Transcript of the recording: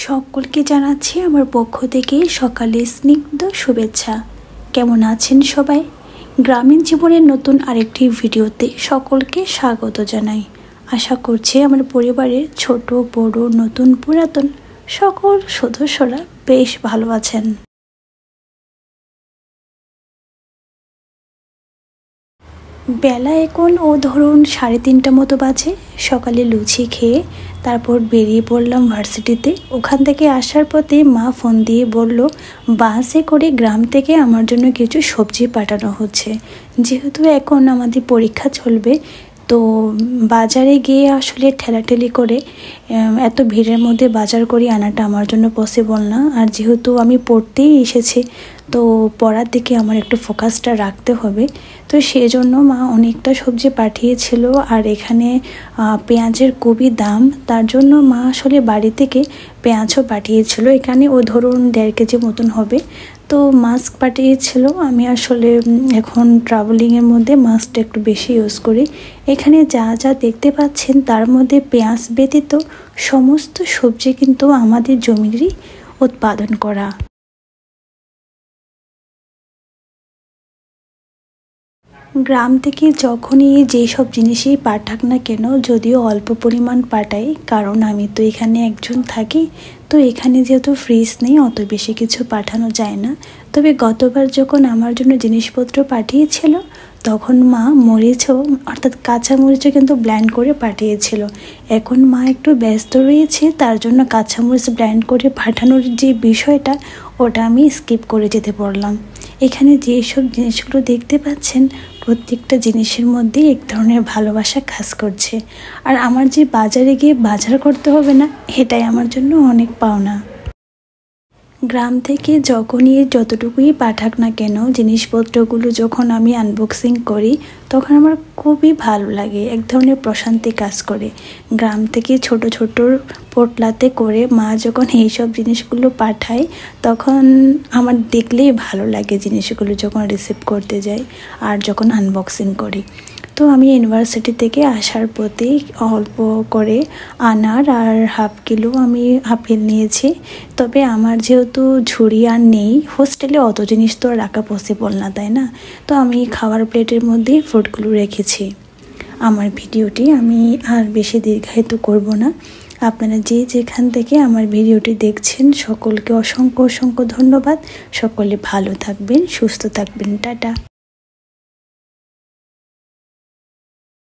সকলকে জানাচ্ছি আমার পক্ষ থেকে সকালে স্নিগ্ধ শুভেচ্ছা। কেমন আছেন সবাই? গ্রামীণ জীবনের নতুন আরেকটি ভিডিওতে সকলকে স্বাগত জানাই। আশা করছি আমার পরিবারের ছোট বড় নতুন পুরাতন সকল সদস্যরা বেশ ভালো আছেন। বেলা এখন ধরুন 3:30 মতো বাজে। সকালে লুচি খেয়ে তারপর বেরিয়ে পড়লাম ভার্সিটিতে। ওখান থেকে আসার পথে মা ফোন দিয়ে বলল বাসে করে গ্রাম থেকে আমার জন্য কিছু সবজি পাঠানো হচ্ছে। যেহেতু এখন আমাদের পরীক্ষা চলবে, তো বাজারে গিয়ে আসলে ঠেলাঠেলি করে এত ভিড়ের মধ্যে বাজার করে আনাটা আমার জন্য পসিবল না। আর যেহেতু আমি পড়তেই এসেছি, তো পড়ার দিকে আমার একটু ফোকাসটা রাখতে হবে। তো সেই জন্য মা অনেকটা সবজি পাঠিয়েছিল। আর এখানে পেঁয়াজের খুবই দাম, তার জন্য মা আসলে বাড়ি থেকে পেঁয়াজও পাঠিয়েছিল। এখানে ধরুন 1.5 কেজি মতন হবে। তো মাস্ক পাঠিয়েছিল। আমি আসলে এখন ট্রাভেলিংয়ের মধ্যে মাস্কটা একটু বেশি ইউজ করি। এখানে যা যা দেখতে পাচ্ছেন তার মধ্যে পেঁয়াজ ব্যতীত সমস্ত সবজি কিন্তু আমাদের জমিরই উৎপাদন করা। গ্রাম থেকে যখনই যেসব জিনিসই পাঠাক না কেন, যদিও অল্প পরিমাণ পাঠাই, কারণ আমি তো এখানে একজন থাকি, তো এখানে যেহেতু ফ্রিজ নেই অত বেশি কিছু পাঠানো যায় না। তবে গতবার যখন আমার জন্য জিনিসপত্র পাঠিয়েছিল তখন মা মরিচও অর্থাৎ কাঁচা মরিচও কিন্তু ব্লেন্ড করে পাঠিয়েছিল। এখন মা একটু ব্যস্ত রয়েছে, তার জন্য কাঁচা মরিচ ব্লেন্ড করে পাঠানোর যে বিষয়টা ওটা আমি স্কিপ করে যেতে পারলাম। এখানে যেসব জিনিসগুলো দেখতে পাচ্ছেন প্রত্যেকটা জিনিসের মধ্যে এক ধরনের ভালোবাসা কাজ করছে। আর আমার যে বাজারে গিয়ে বাজার করতে হবে না, এটাই আমার জন্য অনেক পাওনা। গ্রাম থেকে যখনই যতটুকুই পাঠাক না কেন জিনিসপত্রগুলো যখন আমি আনবক্সিং করি তখন আমার খুবই ভালো লাগে, এক ধরনের প্রশান্তি কাজ করে। গ্রাম থেকে ছোট ছোট পোটলাতে করে মা যখন এইসব জিনিসগুলো পাঠায় তখন আমার দেখলেই ভালো লাগে জিনিসগুলো যখন রিসিভ করতে যাই আর যখন আনবক্সিং করি। তো আমি ইউনিভার্সিটি থেকে আসার পথে অল্প করে আনার আর 1/2 কিলো আমি আপেল নিয়েছি। তবে আমার যেহেতু ঝুড়ি আর নেই, হোস্টেলে অত জিনিস তো রাখা পসিবল না, তাই না? তো আমি খাওয়ার প্লেটের মধ্যেই ফ্রুটগুলো রেখেছি। আমার ভিডিওটি আমি আর বেশি দীর্ঘায়িত করব না। আপনারা যে যেখান থেকে আমার ভিডিওটি দেখছেন সকলকে অসংখ্য অসংখ্য ধন্যবাদ। সকলে ভালো থাকবেন, সুস্থ থাকবেন। টাটা।